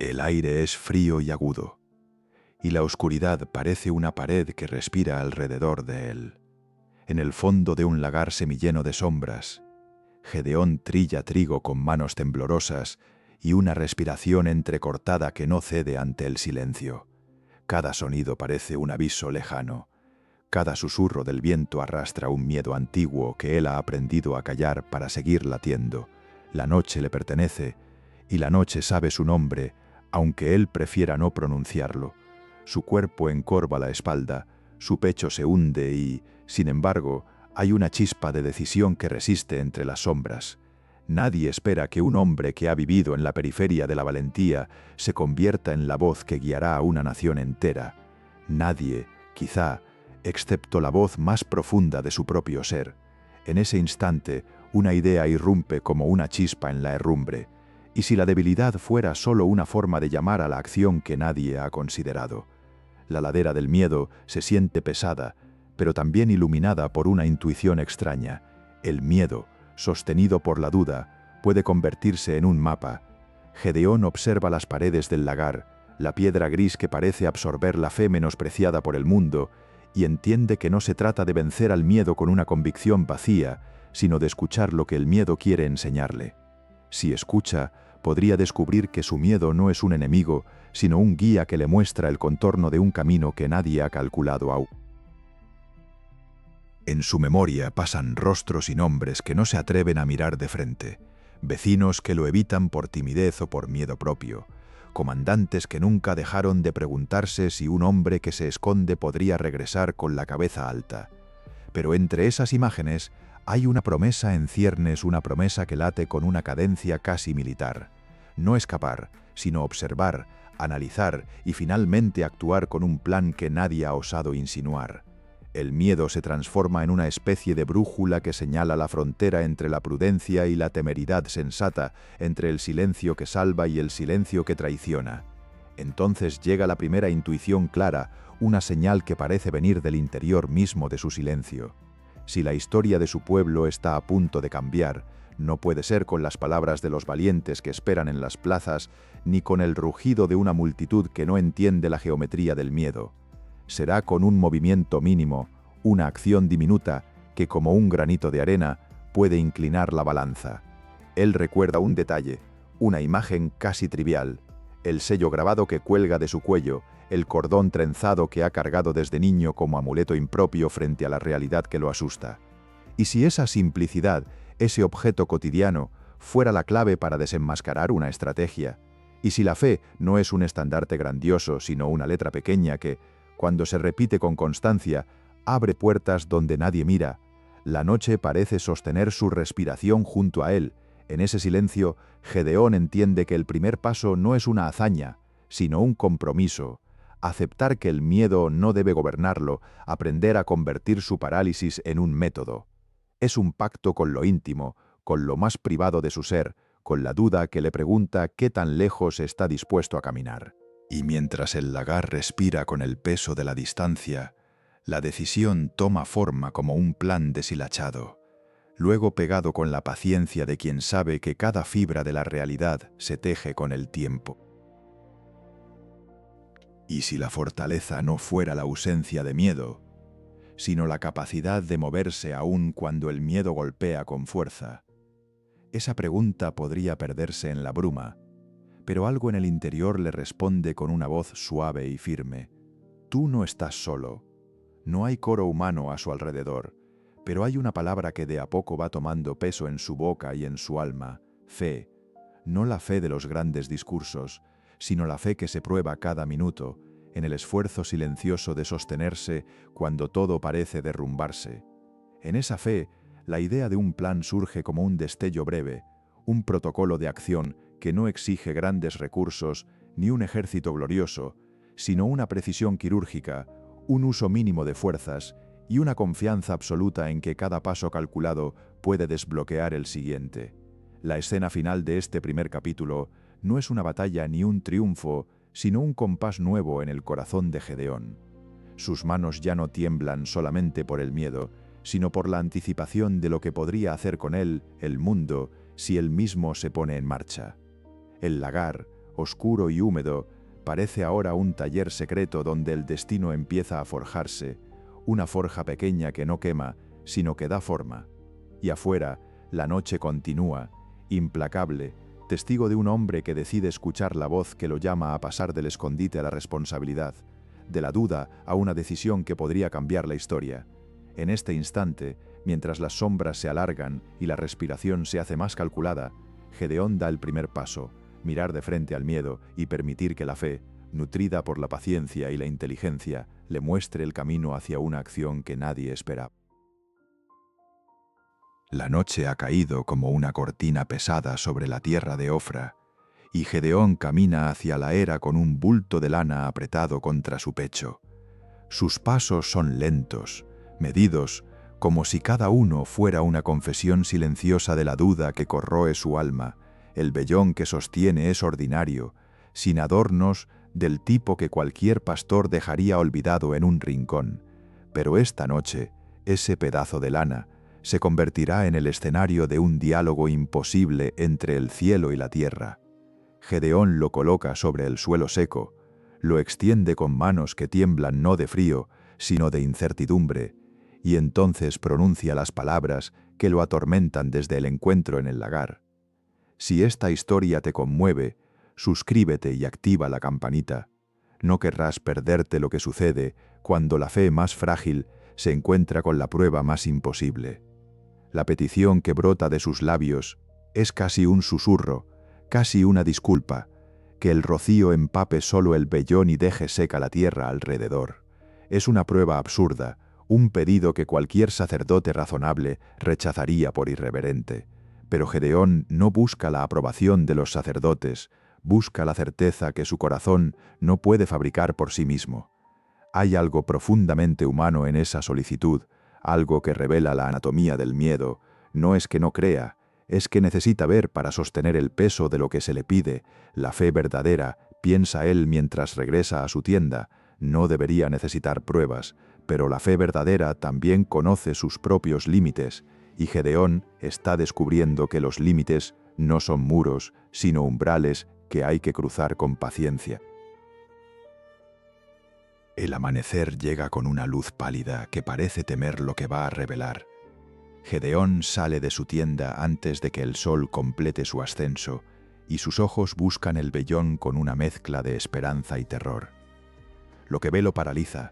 El aire es frío y agudo, y la oscuridad parece una pared que respira alrededor de él. En el fondo de un lagar semilleno de sombras, Gedeón trilla trigo con manos temblorosas y una respiración entrecortada que no cede ante el silencio. Cada sonido parece un aviso lejano. Cada susurro del viento arrastra un miedo antiguo que él ha aprendido a callar para seguir latiendo. La noche le pertenece, y la noche sabe su nombre, aunque él prefiera no pronunciarlo. Su cuerpo encorva la espalda, su pecho se hunde y, sin embargo, hay una chispa de decisión que resiste entre las sombras. Nadie espera que un hombre que ha vivido en la periferia de la valentía se convierta en la voz que guiará a una nación entera. Nadie, quizá, excepto la voz más profunda de su propio ser. En ese instante, una idea irrumpe como una chispa en la herrumbre. ¿Y si la debilidad fuera solo una forma de llamar a la acción que nadie ha considerado? La ladera del miedo se siente pesada, pero también iluminada por una intuición extraña. El miedo, sostenido por la duda, puede convertirse en un mapa. Gedeón observa las paredes del lagar, la piedra gris que parece absorber la fe menospreciada por el mundo, y entiende que no se trata de vencer al miedo con una convicción vacía, sino de escuchar lo que el miedo quiere enseñarle. Si escucha, podría descubrir que su miedo no es un enemigo, sino un guía que le muestra el contorno de un camino que nadie ha calculado aún. En su memoria pasan rostros y nombres que no se atreven a mirar de frente, vecinos que lo evitan por timidez o por miedo propio, comandantes que nunca dejaron de preguntarse si un hombre que se esconde podría regresar con la cabeza alta. Pero entre esas imágenes hay una promesa en ciernes, una promesa que late con una cadencia casi militar. No escapar, sino observar, analizar y finalmente actuar con un plan que nadie ha osado insinuar. El miedo se transforma en una especie de brújula que señala la frontera entre la prudencia y la temeridad sensata, entre el silencio que salva y el silencio que traiciona. Entonces llega la primera intuición clara, una señal que parece venir del interior mismo de su silencio. Si la historia de su pueblo está a punto de cambiar, no puede ser con las palabras de los valientes que esperan en las plazas, ni con el rugido de una multitud que no entiende la geometría del miedo. Será con un movimiento mínimo, una acción diminuta, que como un granito de arena puede inclinar la balanza. Él recuerda un detalle, una imagen casi trivial, el sello grabado que cuelga de su cuello, el cordón trenzado que ha cargado desde niño como amuleto impropio frente a la realidad que lo asusta. Y si esa simplicidad, ese objeto cotidiano, fuera la clave para desenmascarar una estrategia, y si la fe no es un estandarte grandioso, sino una letra pequeña que, cuando se repite con constancia, abre puertas donde nadie mira, la noche parece sostener su respiración junto a él. En ese silencio, Gedeón entiende que el primer paso no es una hazaña, sino un compromiso. Aceptar que el miedo no debe gobernarlo, aprender a convertir su parálisis en un método. Es un pacto con lo íntimo, con lo más privado de su ser, con la duda que le pregunta qué tan lejos está dispuesto a caminar. Y mientras el lagar respira con el peso de la distancia, la decisión toma forma como un plan deshilachado, luego pegado con la paciencia de quien sabe que cada fibra de la realidad se teje con el tiempo. Y si la fortaleza no fuera la ausencia de miedo, sino la capacidad de moverse aún cuando el miedo golpea con fuerza, esa pregunta podría perderse en la bruma, pero algo en el interior le responde con una voz suave y firme. Tú no estás solo. No hay coro humano a su alrededor, pero hay una palabra que de a poco va tomando peso en su boca y en su alma: fe. No la fe de los grandes discursos, sino la fe que se prueba cada minuto, en el esfuerzo silencioso de sostenerse cuando todo parece derrumbarse. En esa fe, la idea de un plan surge como un destello breve, un protocolo de acción que no exige grandes recursos ni un ejército glorioso, sino una precisión quirúrgica, un uso mínimo de fuerzas y una confianza absoluta en que cada paso calculado puede desbloquear el siguiente. La escena final de este primer capítulo no es una batalla ni un triunfo, sino un compás nuevo en el corazón de Gedeón. Sus manos ya no tiemblan solamente por el miedo, sino por la anticipación de lo que podría hacer con él, el mundo, si él mismo se pone en marcha. El lagar, oscuro y húmedo, parece ahora un taller secreto donde el destino empieza a forjarse, una forja pequeña que no quema, sino que da forma. Y afuera, la noche continúa, implacable, testigo de un hombre que decide escuchar la voz que lo llama a pasar del escondite a la responsabilidad, de la duda a una decisión que podría cambiar la historia. En este instante, mientras las sombras se alargan y la respiración se hace más calculada, Gedeón da el primer paso, mirar de frente al miedo y permitir que la fe, nutrida por la paciencia y la inteligencia, le muestre el camino hacia una acción que nadie espera. La noche ha caído como una cortina pesada sobre la tierra de Ofra, y Gedeón camina hacia la era con un bulto de lana apretado contra su pecho. Sus pasos son lentos, medidos, como si cada uno fuera una confesión silenciosa de la duda que corroe su alma. El vellón que sostiene es ordinario, sin adornos, del tipo que cualquier pastor dejaría olvidado en un rincón. Pero esta noche, ese pedazo de lana se convertirá en el escenario de un diálogo imposible entre el cielo y la tierra. Gedeón lo coloca sobre el suelo seco, lo extiende con manos que tiemblan no de frío, sino de incertidumbre, y entonces pronuncia las palabras que lo atormentan desde el encuentro en el lagar. Si esta historia te conmueve, suscríbete y activa la campanita. No querrás perderte lo que sucede cuando la fe más frágil se encuentra con la prueba más imposible. La petición que brota de sus labios es casi un susurro, casi una disculpa, que el rocío empape solo el vellón y deje seca la tierra alrededor. Es una prueba absurda, un pedido que cualquier sacerdote razonable rechazaría por irreverente. Pero Gedeón no busca la aprobación de los sacerdotes, busca la certeza que su corazón no puede fabricar por sí mismo. Hay algo profundamente humano en esa solicitud, algo que revela la anatomía del miedo. No es que no crea, es que necesita ver para sostener el peso de lo que se le pide. La fe verdadera, piensa él mientras regresa a su tienda, no debería necesitar pruebas, pero la fe verdadera también conoce sus propios límites, y Gedeón está descubriendo que los límites no son muros, sino umbrales que hay que cruzar con paciencia. El amanecer llega con una luz pálida que parece temer lo que va a revelar. Gedeón sale de su tienda antes de que el sol complete su ascenso, y sus ojos buscan el vellón con una mezcla de esperanza y terror. Lo que ve lo paraliza.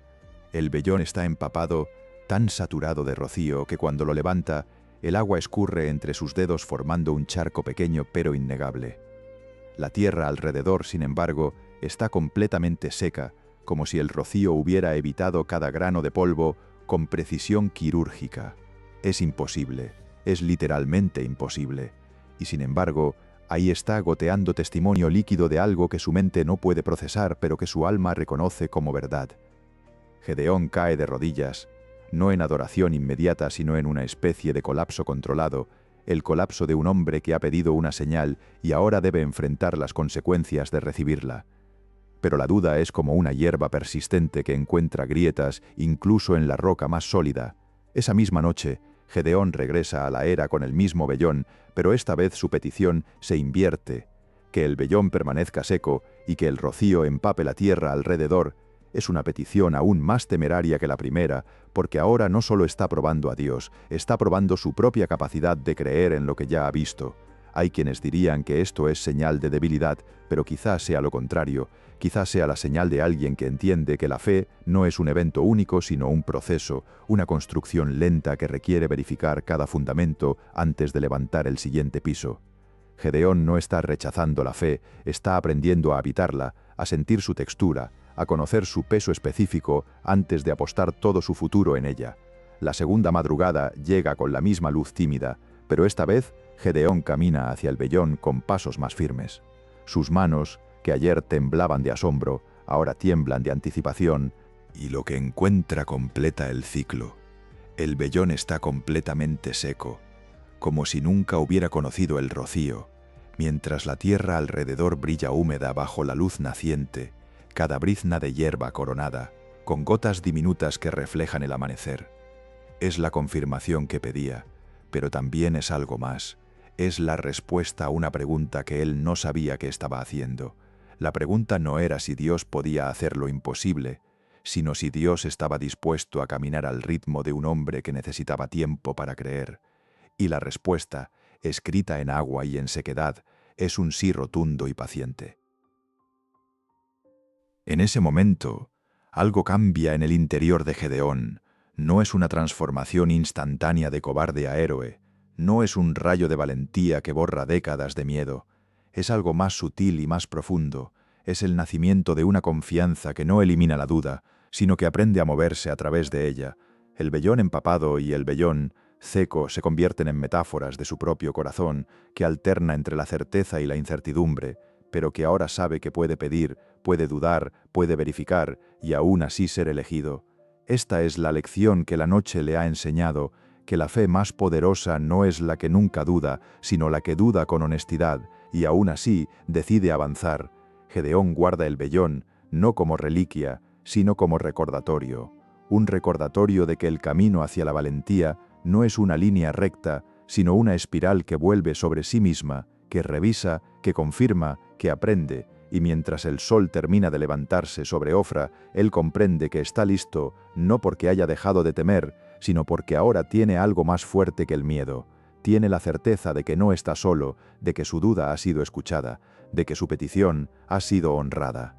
El vellón está empapado, tan saturado de rocío que cuando lo levanta, el agua escurre entre sus dedos formando un charco pequeño pero innegable. La tierra alrededor, sin embargo, está completamente seca, como si el rocío hubiera evitado cada grano de polvo con precisión quirúrgica. Es imposible, es literalmente imposible, y sin embargo, ahí está goteando testimonio líquido de algo que su mente no puede procesar, pero que su alma reconoce como verdad. Gedeón cae de rodillas, no en adoración inmediata, sino en una especie de colapso controlado, el colapso de un hombre que ha pedido una señal y ahora debe enfrentar las consecuencias de recibirla. Pero la duda es como una hierba persistente que encuentra grietas incluso en la roca más sólida. Esa misma noche, Gedeón regresa a la era con el mismo vellón, pero esta vez su petición se invierte. Que el vellón permanezca seco y que el rocío empape la tierra alrededor es una petición aún más temeraria que la primera, porque ahora no solo está probando a Dios, está probando su propia capacidad de creer en lo que ya ha visto. Hay quienes dirían que esto es señal de debilidad, pero quizás sea lo contrario. Quizás sea la señal de alguien que entiende que la fe no es un evento único, sino un proceso, una construcción lenta que requiere verificar cada fundamento antes de levantar el siguiente piso. Gedeón no está rechazando la fe, está aprendiendo a habitarla, a sentir su textura, a conocer su peso específico antes de apostar todo su futuro en ella. La segunda madrugada llega con la misma luz tímida, pero esta vez Gedeón camina hacia el vellón con pasos más firmes. Sus manos, que ayer temblaban de asombro, ahora tiemblan de anticipación, y lo que encuentra completa el ciclo. El vellón está completamente seco, como si nunca hubiera conocido el rocío, mientras la tierra alrededor brilla húmeda bajo la luz naciente, cada brizna de hierba coronada, con gotas diminutas que reflejan el amanecer. Es la confirmación que pedía, pero también es algo más. Es la respuesta a una pregunta que él no sabía que estaba haciendo. La pregunta no era si Dios podía hacer lo imposible, sino si Dios estaba dispuesto a caminar al ritmo de un hombre que necesitaba tiempo para creer. Y la respuesta, escrita en agua y en sequedad, es un sí rotundo y paciente. En ese momento, algo cambia en el interior de Gedeón. No es una transformación instantánea de cobarde a héroe, no es un rayo de valentía que borra décadas de miedo. Es algo más sutil y más profundo. Es el nacimiento de una confianza que no elimina la duda, sino que aprende a moverse a través de ella. El vellón empapado y el vellón seco se convierten en metáforas de su propio corazón, que alterna entre la certeza y la incertidumbre, pero que ahora sabe que puede pedir, puede dudar, puede verificar y aún así ser elegido. Esta es la lección que la noche le ha enseñado, que la fe más poderosa no es la que nunca duda, sino la que duda con honestidad, y aún así decide avanzar. Gedeón guarda el vellón, no como reliquia, sino como recordatorio. Un recordatorio de que el camino hacia la valentía no es una línea recta, sino una espiral que vuelve sobre sí misma, que revisa, que confirma, que aprende, y mientras el sol termina de levantarse sobre Ofra, él comprende que está listo, no porque haya dejado de temer, sino porque ahora tiene algo más fuerte que el miedo. Tiene la certeza de que no está solo, de que su duda ha sido escuchada, de que su petición ha sido honrada.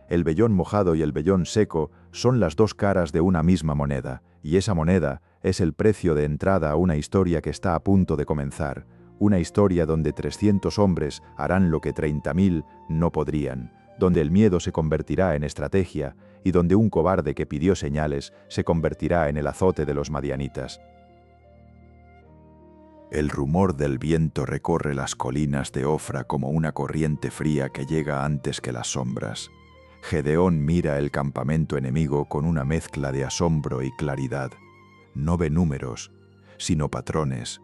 El vellón mojado y el vellón seco son las dos caras de una misma moneda, y esa moneda es el precio de entrada a una historia que está a punto de comenzar, una historia donde 300 hombres harán lo que 30.000 no podrían, donde el miedo se convertirá en estrategia y donde un cobarde que pidió señales se convertirá en el azote de los madianitas. El rumor del viento recorre las colinas de Ofra como una corriente fría que llega antes que las sombras. Gedeón mira el campamento enemigo con una mezcla de asombro y claridad. No ve números, sino patrones.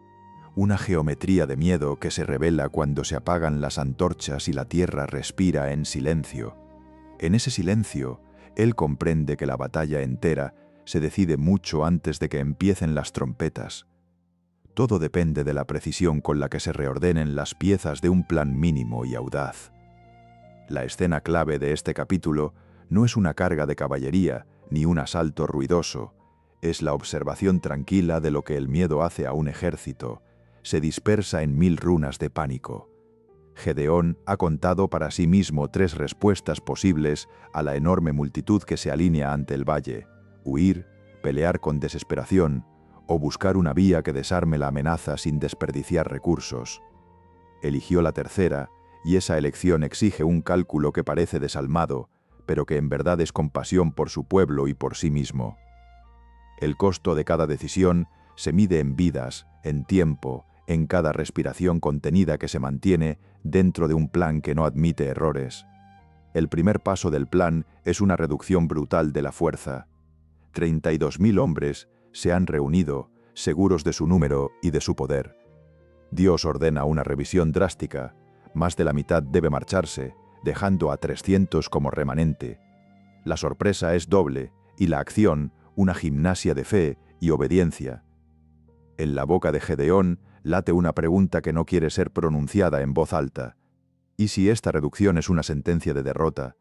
Una geometría de miedo que se revela cuando se apagan las antorchas y la tierra respira en silencio. En ese silencio, él comprende que la batalla entera se decide mucho antes de que empiecen las trompetas. Todo depende de la precisión con la que se reordenen las piezas de un plan mínimo y audaz. La escena clave de este capítulo no es una carga de caballería ni un asalto ruidoso, es la observación tranquila de lo que el miedo hace a un ejército. Se dispersa en 1000 runas de pánico. Gedeón ha contado para sí mismo 3 respuestas posibles a la enorme multitud que se alinea ante el valle: huir, pelear con desesperación o buscar una vía que desarme la amenaza sin desperdiciar recursos. Eligió la tercera, y esa elección exige un cálculo que parece desalmado, pero que en verdad es compasión por su pueblo y por sí mismo. El costo de cada decisión se mide en vidas, en tiempo, en cada respiración contenida que se mantiene dentro de un plan que no admite errores. El primer paso del plan es una reducción brutal de la fuerza. 32.000 hombres se han reunido, seguros de su número y de su poder. Dios ordena una revisión drástica. Más de la mitad debe marcharse, dejando a 300 como remanente. La sorpresa es doble y la acción una gimnasia de fe y obediencia. En la boca de Gedeón late una pregunta que no quiere ser pronunciada en voz alta. ¿Y si esta reducción es una sentencia de derrota?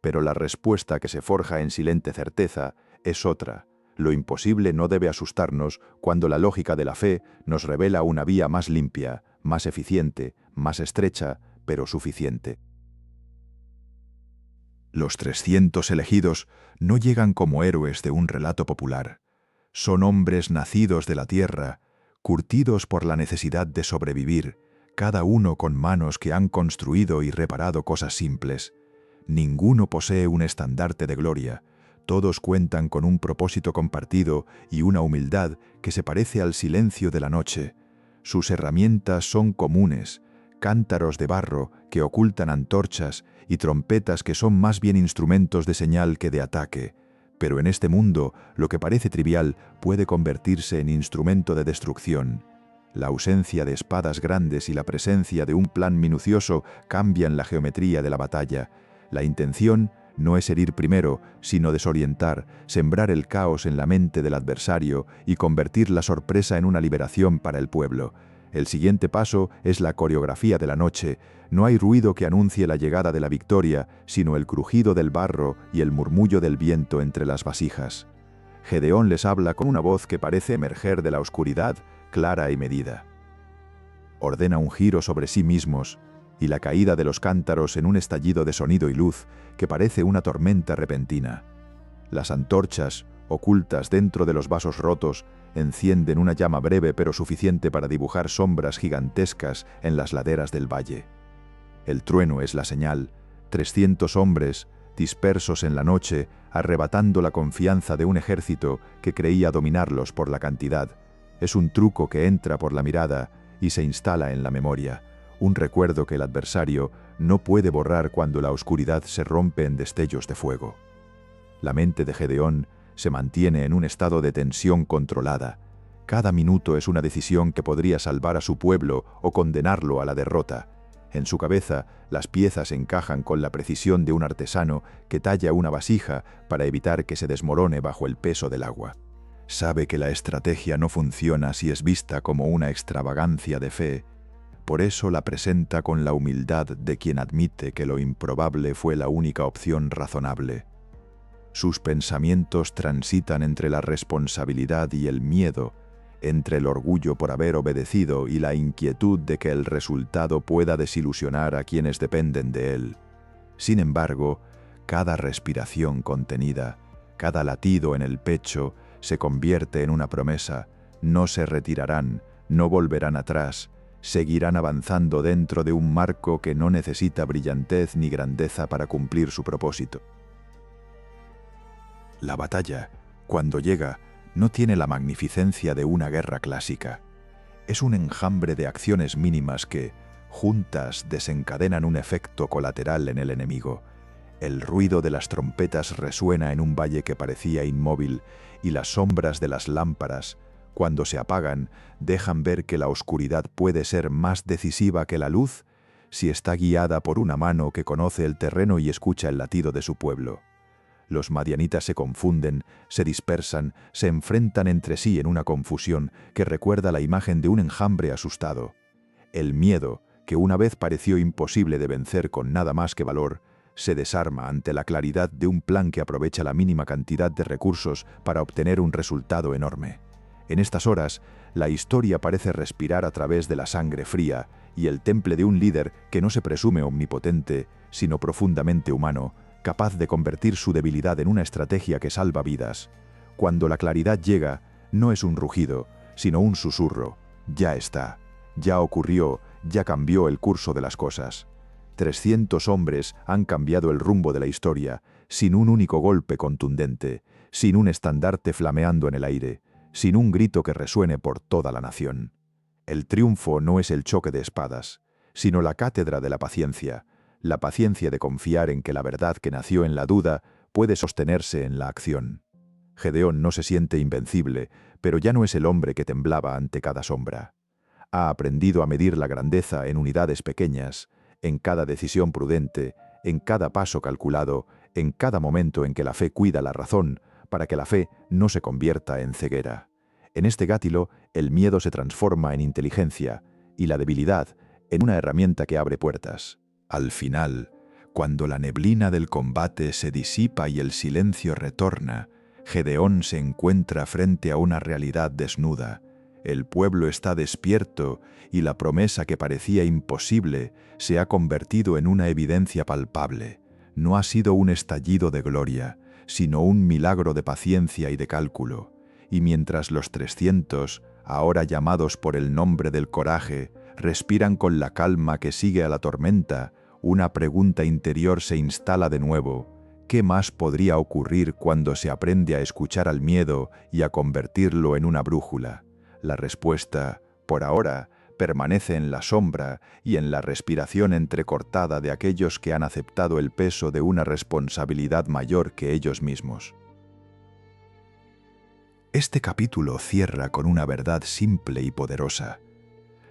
Pero la respuesta que se forja en silente certeza es otra. Lo imposible no debe asustarnos cuando la lógica de la fe nos revela una vía más limpia, más eficiente, más estrecha, pero suficiente. Los 300 elegidos no llegan como héroes de un relato popular. Son hombres nacidos de la tierra, curtidos por la necesidad de sobrevivir, cada uno con manos que han construido y reparado cosas simples. Ninguno posee un estandarte de gloria. Todos cuentan con un propósito compartido y una humildad que se parece al silencio de la noche. Sus herramientas son comunes, cántaros de barro que ocultan antorchas y trompetas que son más bien instrumentos de señal que de ataque. Pero en este mundo, lo que parece trivial puede convertirse en instrumento de destrucción. La ausencia de espadas grandes y la presencia de un plan minucioso cambian la geometría de la batalla. La intención no es herir primero, sino desorientar, sembrar el caos en la mente del adversario y convertir la sorpresa en una liberación para el pueblo. El siguiente paso es la coreografía de la noche. No hay ruido que anuncie la llegada de la victoria, sino el crujido del barro y el murmullo del viento entre las vasijas. Gedeón les habla con una voz que parece emerger de la oscuridad, clara y medida. Ordena un giro sobre sí mismos y la caída de los cántaros en un estallido de sonido y luz que parece una tormenta repentina. Las antorchas, ocultas dentro de los vasos rotos, encienden una llama breve pero suficiente para dibujar sombras gigantescas en las laderas del valle. El trueno es la señal. 300 hombres, dispersos en la noche, arrebatando la confianza de un ejército que creía dominarlos por la cantidad. Es un truco que entra por la mirada y se instala en la memoria, un recuerdo que el adversario no puede borrar cuando la oscuridad se rompe en destellos de fuego. La mente de Gedeón se mantiene en un estado de tensión controlada. Cada minuto es una decisión que podría salvar a su pueblo o condenarlo a la derrota. En su cabeza, las piezas encajan con la precisión de un artesano que talla una vasija para evitar que se desmorone bajo el peso del agua. Sabe que la estrategia no funciona si es vista como una extravagancia de fe. Por eso la presenta con la humildad de quien admite que lo improbable fue la única opción razonable. Sus pensamientos transitan entre la responsabilidad y el miedo, entre el orgullo por haber obedecido y la inquietud de que el resultado pueda desilusionar a quienes dependen de él. Sin embargo, cada respiración contenida, cada latido en el pecho, se convierte en una promesa. No se retirarán, no volverán atrás, seguirán avanzando dentro de un marco que no necesita brillantez ni grandeza para cumplir su propósito. La batalla, cuando llega, no tiene la magnificencia de una guerra clásica. Es un enjambre de acciones mínimas que, juntas, desencadenan un efecto colateral en el enemigo. El ruido de las trompetas resuena en un valle que parecía inmóvil, y las sombras de las lámparas, cuando se apagan, dejan ver que la oscuridad puede ser más decisiva que la luz si está guiada por una mano que conoce el terreno y escucha el latido de su pueblo. Los madianitas se confunden, se dispersan, se enfrentan entre sí en una confusión que recuerda la imagen de un enjambre asustado. El miedo, que una vez pareció imposible de vencer con nada más que valor, se desarma ante la claridad de un plan que aprovecha la mínima cantidad de recursos para obtener un resultado enorme. En estas horas, la historia parece respirar a través de la sangre fría y el temple de un líder que no se presume omnipotente, sino profundamente humano, capaz de convertir su debilidad en una estrategia que salva vidas. Cuando la claridad llega, no es un rugido, sino un susurro. Ya está, ya ocurrió, ya cambió el curso de las cosas. 300 hombres han cambiado el rumbo de la historia, sin un único golpe contundente, sin un estandarte flameando en el aire, sin un grito que resuene por toda la nación. El triunfo no es el choque de espadas, sino la cátedra de la paciencia de confiar en que la verdad que nació en la duda puede sostenerse en la acción. Gedeón no se siente invencible, pero ya no es el hombre que temblaba ante cada sombra. Ha aprendido a medir la grandeza en unidades pequeñas, en cada decisión prudente, en cada paso calculado, en cada momento en que la fe cuida la razón, para que la fe no se convierta en ceguera. En este gátilo, el miedo se transforma en inteligencia y la debilidad en una herramienta que abre puertas. Al final, cuando la neblina del combate se disipa y el silencio retorna, Gedeón se encuentra frente a una realidad desnuda. El pueblo está despierto y la promesa que parecía imposible se ha convertido en una evidencia palpable. No ha sido un estallido de gloria, sino un milagro de paciencia y de cálculo. Y mientras los 300, ahora llamados por el nombre del coraje, respiran con la calma que sigue a la tormenta, una pregunta interior se instala de nuevo. ¿Qué más podría ocurrir cuando se aprende a escuchar al miedo y a convertirlo en una brújula? La respuesta, por ahora, permanece en la sombra y en la respiración entrecortada de aquellos que han aceptado el peso de una responsabilidad mayor que ellos mismos. Este capítulo cierra con una verdad simple y poderosa.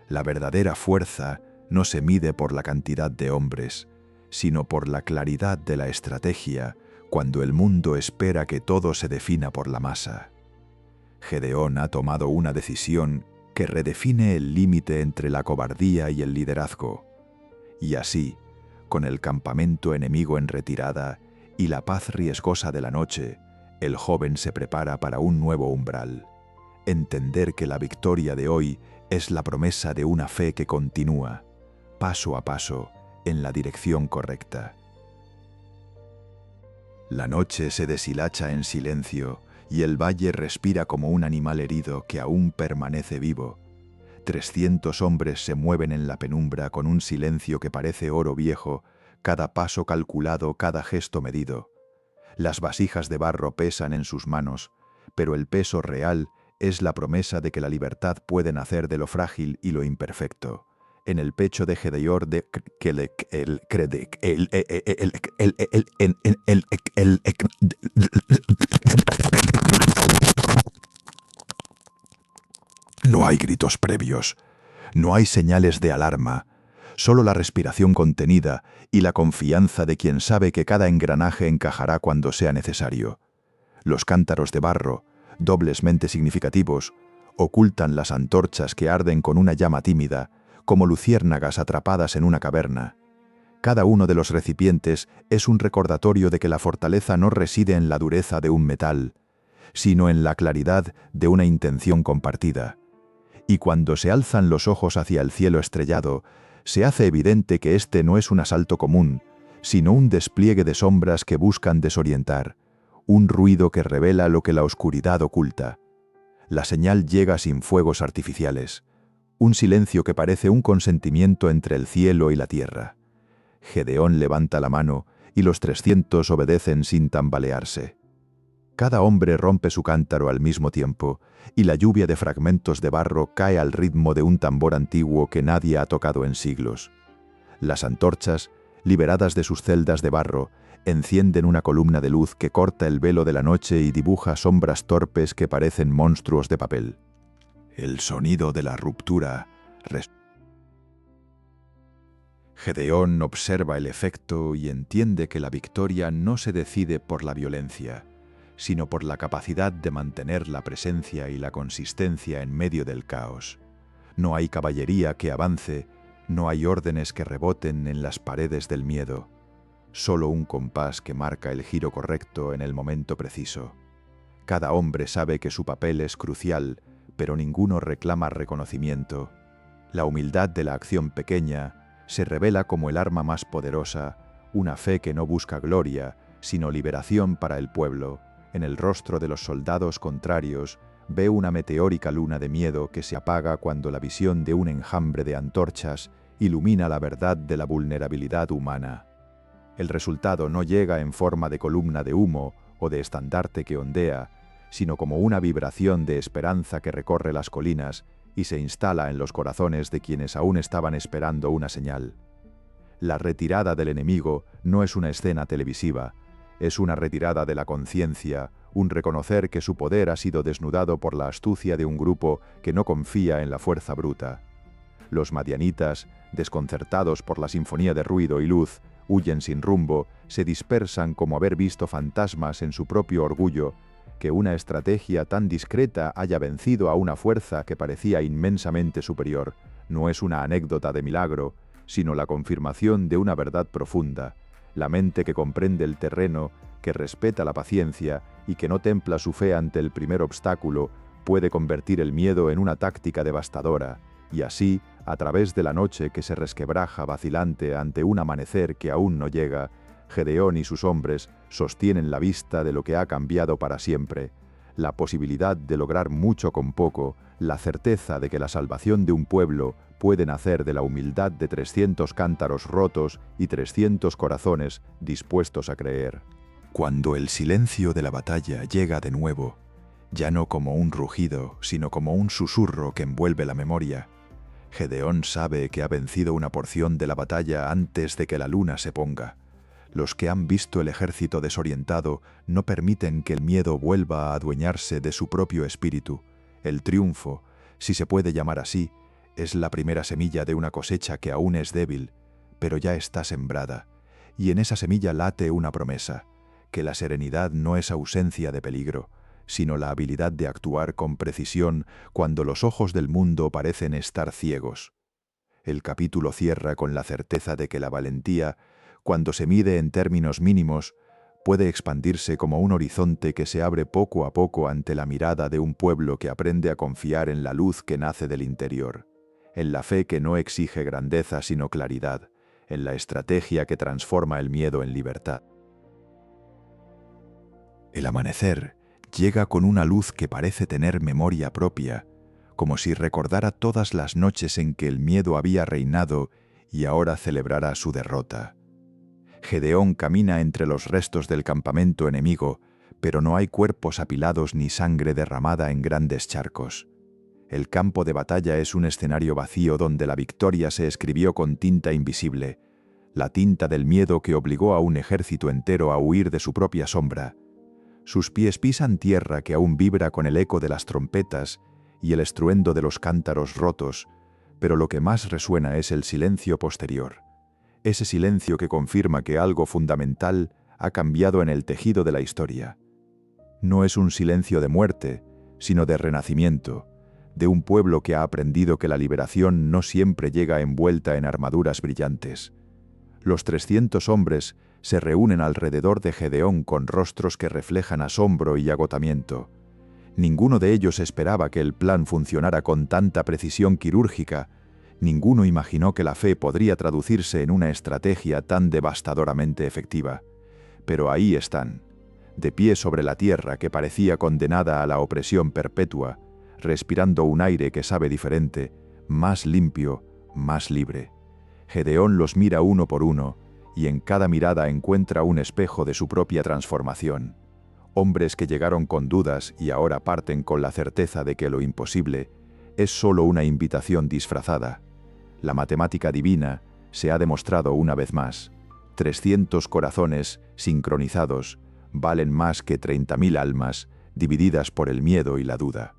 La verdadera fuerza no se mide por la cantidad de hombres, sino por la claridad de la estrategia cuando el mundo espera que todo se defina por la masa. Gedeón ha tomado una decisión que redefine el límite entre la cobardía y el liderazgo. Y así, con el campamento enemigo en retirada y la paz riesgosa de la noche, el joven se prepara para un nuevo umbral. Entender que la victoria de hoy es la promesa de una fe que continúa, paso a paso, en la dirección correcta. La noche se deshilacha en silencio y el valle respira como un animal herido que aún permanece vivo. 300 hombres se mueven en la penumbra con un silencio que parece oro viejo, cada paso calculado, cada gesto medido. Las vasijas de barro pesan en sus manos, pero el peso real es la promesa de que la libertad puede nacer de lo frágil y lo imperfecto. En el pecho de Gedeón no hay gritos previos, no hay señales de alarma, solo la respiración contenida y la confianza de quien sabe que cada engranaje encajará cuando sea necesario. Los cántaros de barro, doblemente significativos, ocultan las antorchas que arden con una llama tímida, como luciérnagas atrapadas en una caverna. Cada uno de los recipientes es un recordatorio de que la fortaleza no reside en la dureza de un metal, sino en la claridad de una intención compartida. Y cuando se alzan los ojos hacia el cielo estrellado, se hace evidente que este no es un asalto común, sino un despliegue de sombras que buscan desorientar, un ruido que revela lo que la oscuridad oculta. La señal llega sin fuegos artificiales, un silencio que parece un consentimiento entre el cielo y la tierra. Gedeón levanta la mano y los 300 obedecen sin tambalearse. Cada hombre rompe su cántaro al mismo tiempo, y la lluvia de fragmentos de barro cae al ritmo de un tambor antiguo que nadie ha tocado en siglos. Las antorchas, liberadas de sus celdas de barro, encienden una columna de luz que corta el velo de la noche y dibuja sombras torpes que parecen monstruos de papel. El sonido de la ruptura. Gedeón observa el efecto y entiende que la victoria no se decide por la violencia, sino por la capacidad de mantener la presencia y la consistencia en medio del caos. No hay caballería que avance, no hay órdenes que reboten en las paredes del miedo, solo un compás que marca el giro correcto en el momento preciso. Cada hombre sabe que su papel es crucial, pero ninguno reclama reconocimiento. La humildad de la acción pequeña se revela como el arma más poderosa, una fe que no busca gloria, sino liberación para el pueblo. En el rostro de los soldados contrarios ve una meteórica luna de miedo que se apaga cuando la visión de un enjambre de antorchas ilumina la verdad de la vulnerabilidad humana. El resultado no llega en forma de columna de humo o de estandarte que ondea, sino como una vibración de esperanza que recorre las colinas y se instala en los corazones de quienes aún estaban esperando una señal. La retirada del enemigo no es una escena televisiva, es una retirada de la conciencia, un reconocer que su poder ha sido desnudado por la astucia de un grupo que no confía en la fuerza bruta. Los madianitas, desconcertados por la sinfonía de ruido y luz, huyen sin rumbo, se dispersan como haber visto fantasmas en su propio orgullo. Que una estrategia tan discreta haya vencido a una fuerza que parecía inmensamente superior no es una anécdota de milagro, sino la confirmación de una verdad profunda. La mente que comprende el terreno, que respeta la paciencia y que no templa su fe ante el primer obstáculo, puede convertir el miedo en una táctica devastadora, y así, a través de la noche que se resquebraja vacilante ante un amanecer que aún no llega, Gedeón y sus hombres sostienen la vista de lo que ha cambiado para siempre, la posibilidad de lograr mucho con poco, la certeza de que la salvación de un pueblo puede nacer de la humildad de 300 cántaros rotos y 300 corazones dispuestos a creer. Cuando el silencio de la batalla llega de nuevo, ya no como un rugido, sino como un susurro que envuelve la memoria, Gedeón sabe que ha vencido una porción de la batalla antes de que la luna se ponga. Los que han visto el ejército desorientado no permiten que el miedo vuelva a adueñarse de su propio espíritu. El triunfo, si se puede llamar así, es la primera semilla de una cosecha que aún es débil, pero ya está sembrada, y en esa semilla late una promesa, que la serenidad no es ausencia de peligro, sino la habilidad de actuar con precisión cuando los ojos del mundo parecen estar ciegos. El capítulo cierra con la certeza de que la valentía, cuando se mide en términos mínimos, puede expandirse como un horizonte que se abre poco a poco ante la mirada de un pueblo que aprende a confiar en la luz que nace del interior, en la fe que no exige grandeza sino claridad, en la estrategia que transforma el miedo en libertad. El amanecer llega con una luz que parece tener memoria propia, como si recordara todas las noches en que el miedo había reinado y ahora celebrará su derrota. Gedeón camina entre los restos del campamento enemigo, pero no hay cuerpos apilados ni sangre derramada en grandes charcos. El campo de batalla es un escenario vacío donde la victoria se escribió con tinta invisible, la tinta del miedo que obligó a un ejército entero a huir de su propia sombra. Sus pies pisan tierra que aún vibra con el eco de las trompetas y el estruendo de los cántaros rotos, pero lo que más resuena es el silencio posterior. Ese silencio que confirma que algo fundamental ha cambiado en el tejido de la historia. No es un silencio de muerte, sino de renacimiento, de un pueblo que ha aprendido que la liberación no siempre llega envuelta en armaduras brillantes. Los 300 hombres se reúnen alrededor de Gedeón con rostros que reflejan asombro y agotamiento. Ninguno de ellos esperaba que el plan funcionara con tanta precisión quirúrgica. Ninguno imaginó que la fe podría traducirse en una estrategia tan devastadoramente efectiva. Pero ahí están, de pie sobre la tierra que parecía condenada a la opresión perpetua, respirando un aire que sabe diferente, más limpio, más libre. Gedeón los mira uno por uno, y en cada mirada encuentra un espejo de su propia transformación. Hombres que llegaron con dudas y ahora parten con la certeza de que lo imposible es solo una invitación disfrazada. La matemática divina se ha demostrado una vez más. 300 corazones sincronizados valen más que 30.000 almas divididas por el miedo y la duda.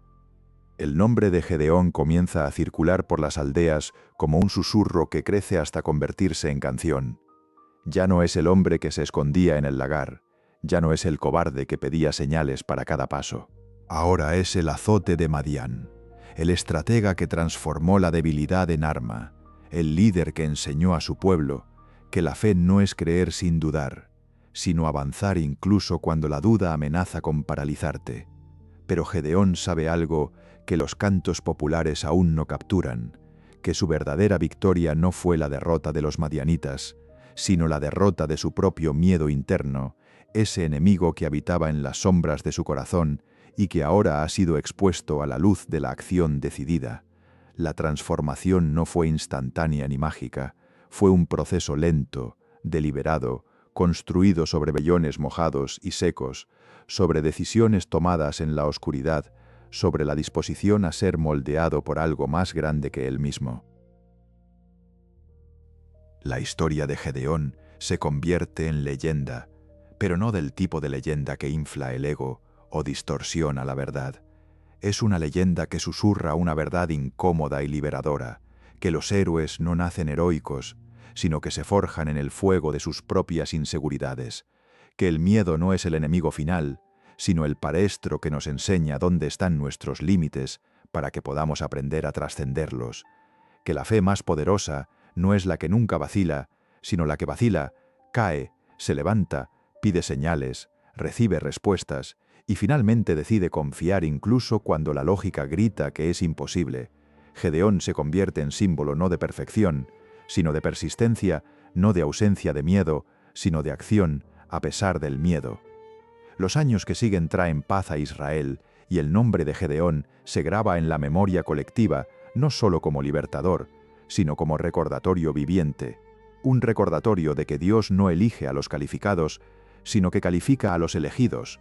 El nombre de Gedeón comienza a circular por las aldeas como un susurro que crece hasta convertirse en canción. Ya no es el hombre que se escondía en el lagar, ya no es el cobarde que pedía señales para cada paso. Ahora es el azote de Madián, el estratega que transformó la debilidad en arma, el líder que enseñó a su pueblo que la fe no es creer sin dudar, sino avanzar incluso cuando la duda amenaza con paralizarte. Pero Gedeón sabe algo que los cantos populares aún no capturan, que su verdadera victoria no fue la derrota de los madianitas, sino la derrota de su propio miedo interno, ese enemigo que habitaba en las sombras de su corazón y que ahora ha sido expuesto a la luz de la acción decidida. La transformación no fue instantánea ni mágica, fue un proceso lento, deliberado, construido sobre vellones mojados y secos, sobre decisiones tomadas en la oscuridad, sobre la disposición a ser moldeado por algo más grande que él mismo. La historia de Gedeón se convierte en leyenda, pero no del tipo de leyenda que infla el ego o distorsiona la verdad. Es una leyenda que susurra una verdad incómoda y liberadora, que los héroes no nacen heroicos, sino que se forjan en el fuego de sus propias inseguridades, que el miedo no es el enemigo final, sino el paestro que nos enseña dónde están nuestros límites para que podamos aprender a trascenderlos, que la fe más poderosa no es la que nunca vacila, sino la que vacila, cae, se levanta, pide señales, recibe respuestas y finalmente decide confiar incluso cuando la lógica grita que es imposible. Gedeón se convierte en símbolo no de perfección, sino de persistencia, no de ausencia de miedo, sino de acción a pesar del miedo. Los años que siguen traen paz a Israel y el nombre de Gedeón se graba en la memoria colectiva no solo como libertador, sino como recordatorio viviente, un recordatorio de que Dios no elige a los calificados, sino que califica a los elegidos,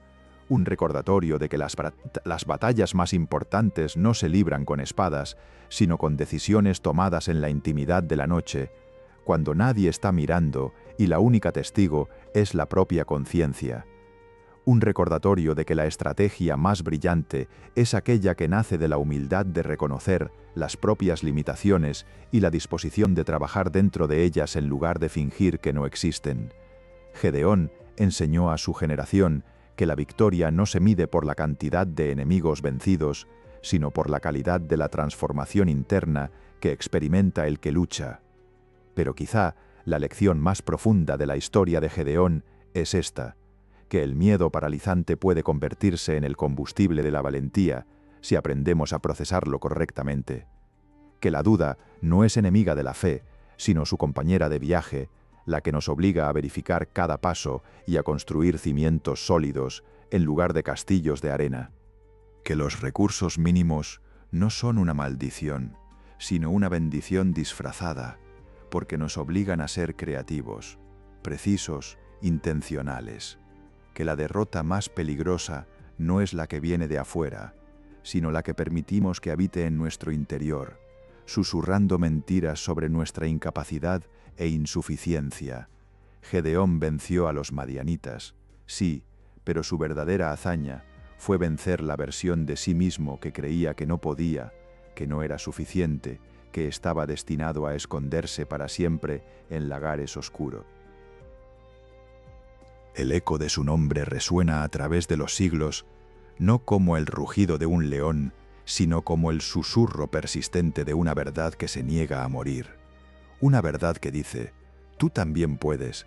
un recordatorio de que las batallas más importantes no se libran con espadas, sino con decisiones tomadas en la intimidad de la noche, cuando nadie está mirando y la única testigo es la propia conciencia. Un recordatorio de que la estrategia más brillante es aquella que nace de la humildad de reconocer las propias limitaciones y la disposición de trabajar dentro de ellas en lugar de fingir que no existen. Gedeón enseñó a su generación que la victoria no se mide por la cantidad de enemigos vencidos, sino por la calidad de la transformación interna que experimenta el que lucha. Pero quizá la lección más profunda de la historia de Gedeón es esta, que el miedo paralizante puede convertirse en el combustible de la valentía si aprendemos a procesarlo correctamente. Que la duda no es enemiga de la fe, sino su compañera de viaje, la que nos obliga a verificar cada paso y a construir cimientos sólidos en lugar de castillos de arena. Que los recursos mínimos no son una maldición, sino una bendición disfrazada, porque nos obligan a ser creativos, precisos, intencionales. Que la derrota más peligrosa no es la que viene de afuera, sino la que permitimos que habite en nuestro interior, susurrando mentiras sobre nuestra incapacidad e insuficiencia. Gedeón venció a los madianitas, sí, pero su verdadera hazaña fue vencer la versión de sí mismo que creía que no podía, que no era suficiente, que estaba destinado a esconderse para siempre en lagares oscuros. El eco de su nombre resuena a través de los siglos, no como el rugido de un león, sino como el susurro persistente de una verdad que se niega a morir. Una verdad que dice, tú también puedes,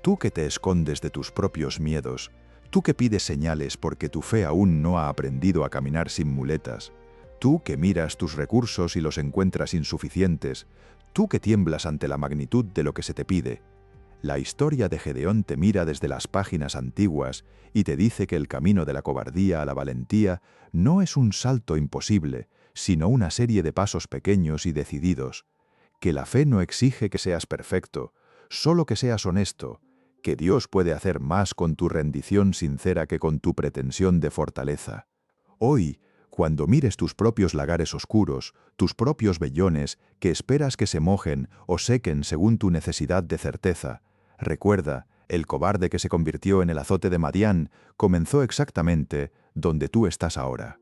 tú que te escondes de tus propios miedos, tú que pides señales porque tu fe aún no ha aprendido a caminar sin muletas, tú que miras tus recursos y los encuentras insuficientes, tú que tiemblas ante la magnitud de lo que se te pide. La historia de Gedeón te mira desde las páginas antiguas y te dice que el camino de la cobardía a la valentía no es un salto imposible, sino una serie de pasos pequeños y decididos, que la fe no exige que seas perfecto, solo que seas honesto, que Dios puede hacer más con tu rendición sincera que con tu pretensión de fortaleza. Hoy, cuando mires tus propios lagares oscuros, tus propios vellones que esperas que se mojen o sequen según tu necesidad de certeza, recuerda, el cobarde que se convirtió en el azote de Madián comenzó exactamente donde tú estás ahora,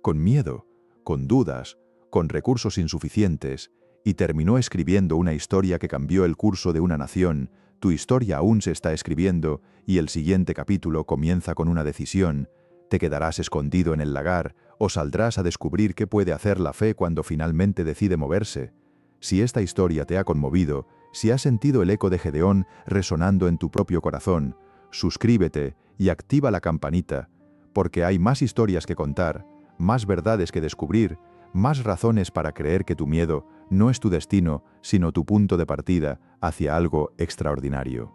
con miedo, con dudas, con recursos insuficientes, y terminó escribiendo una historia que cambió el curso de una nación. Tu historia aún se está escribiendo y el siguiente capítulo comienza con una decisión. ¿Te quedarás escondido en el lagar o saldrás a descubrir qué puede hacer la fe cuando finalmente decide moverse? Si esta historia te ha conmovido, si has sentido el eco de Gedeón resonando en tu propio corazón, suscríbete y activa la campanita, porque hay más historias que contar, más verdades que descubrir, más razones para creer que tu miedo no es tu destino, sino tu punto de partida hacia algo extraordinario.